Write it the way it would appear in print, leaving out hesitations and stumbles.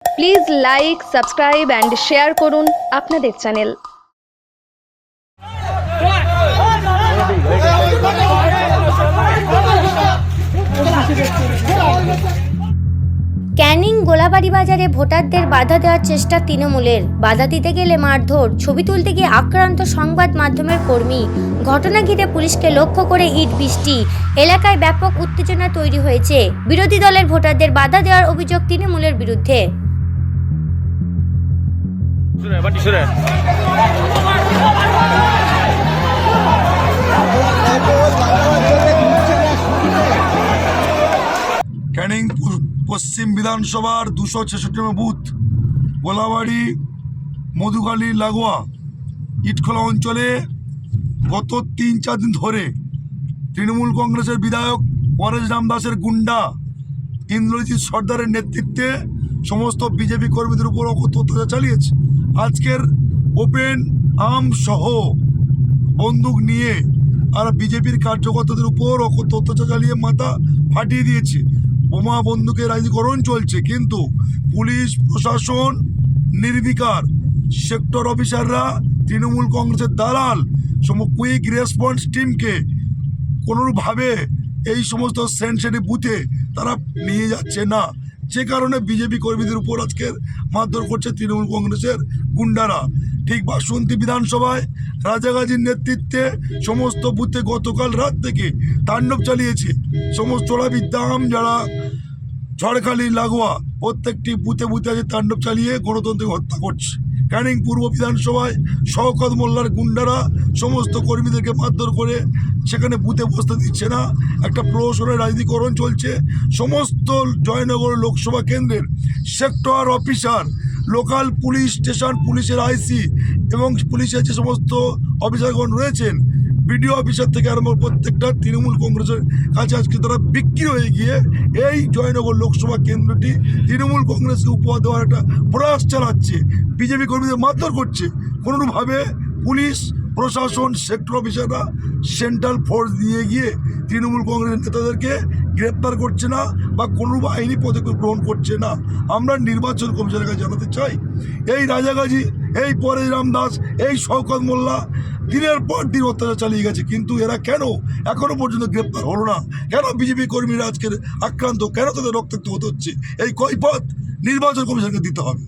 Please like, subscribe and share করুন আপনাদের channel. Canning Golabari বাজারে ভোটারদের বাধা দেওয়ার চেষ্টা তৃণমূলের। বাধা দিতে গেলে মারধর, ছবি তুলতে গিয়ে আক্রান্ত সংবাদ মাধ্যমের কর্মী। ঘটনা ঘিরে পুলিশকে লক্ষ্য করে ইট বৃষ্টি। এলাকায় ব্যাপক উত্তেজনা তৈরি হয়েছে। বিরোধী দলের ভোটারদের বাধা দেওয়ার অভিযোগ তৃণমূলের বিরুদ্ধে। ক্যানিং পশ্চিম বিধানসভার 266 বুথ গোলাবাড়ি মধুখালী লাগোয়া ইটখোলা অঞ্চলে গত 3-4 দিন ধরে তৃণমূল কংগ্রেসের বিধায়ক পরেশ রাম দাসের গুন্ডা ইন্দ্রজিৎ সর্দারের নেতৃত্বে সমস্ত বিজেপি কর্মীদের উপর অত্যাচার চালিয়েছে। আজকের ওপেন আর্ম সহ বন্দুক নিয়ে আর বিজেপির কার্যকর্তাদের উপর অত্যাচার চালিয়ে মাথা ফাটিয়ে দিয়েছে। বোমা বন্দুকের রাজনীতিকরণ চলছে, কিন্তু পুলিশ প্রশাসন নির্বিকার। সেক্টর অফিসাররা তৃণমূল কংগ্রেসের দালাল কুইক রেসপন্স টিমকে কোনোভাবে এই সমস্ত সেন্সিটিভ বুথে তারা নিয়ে যাচ্ছে না, যে কারণে বিজেপি কর্মীদের উপর আজকের মারধর করছে তৃণমূল কংগ্রেসের গুন্ডারা। ঠিক বাসন্তী বিধানসভায় রাজাগাজীর নেতৃত্বে সমস্ত বুথে গতকাল রাত থেকে তাণ্ডব চালিয়েছে। সমস্ত বিদ্যাম যারা ঝড়খালি লাগোয়া প্রত্যেকটি বুথে বুথে আছে তাণ্ডব চালিয়ে গণতন্ত্রকে হত্যা করছে। ক্যানিং পূর্ব বিধানসভায় শওকত মোল্লার গুন্ডারা সমস্ত কর্মীদেরকে মারধর করে সেখানে বুথে বসতে দিচ্ছে না। একটা প্রহসনের রাজনীতিকরণ চলছে। সমস্ত জয়নগর লোকসভা কেন্দ্রের sector officer, local police station পুলিশের আইসি এবং পুলিশের যে সমস্ত অফিসারগণ রয়েছেন, বিডিও অফিসার থেকে আরম্ভ প্রত্যেকটা তৃণমূল কংগ্রেসের কাছে আজকে তারা বিক্রি হয়ে গিয়ে এই জয়নগর লোকসভা কেন্দ্রটি তৃণমূল কংগ্রেসকে উপহার দেওয়ার একটা প্রয়াস চালাচ্ছে। বিজেপি কর্মীদের মারধর করছে। কোনোভাবে পুলিশ প্রশাসন সেক্টর অফিসাররা সেন্ট্রাল ফোর্স দিয়ে গিয়ে তৃণমূল কংগ্রেসের নেতাদেরকে গ্রেপ্তার করছে না বা কোনো আইনি পদক্ষেপ গ্রহণ করছে না। আমরা নির্বাচন কমিশনের কাছে জানাতে চাই, এই রাজাগাজী, এই পরেশ রাম দাস, এই শওকত মোল্লা দিনের পর দিন অত্যাচার চালিয়ে গেছে, কিন্তু এরা কেন এখনো পর্যন্ত গ্রেপ্তার হলো না? কেন বিজেপি কর্মীরা আজকের আক্রান্ত? কেন তাদের রক্তাক্ত হতে হচ্ছে? এই কৈফিয়ত নির্বাচন কমিশনকে দিতে হবে।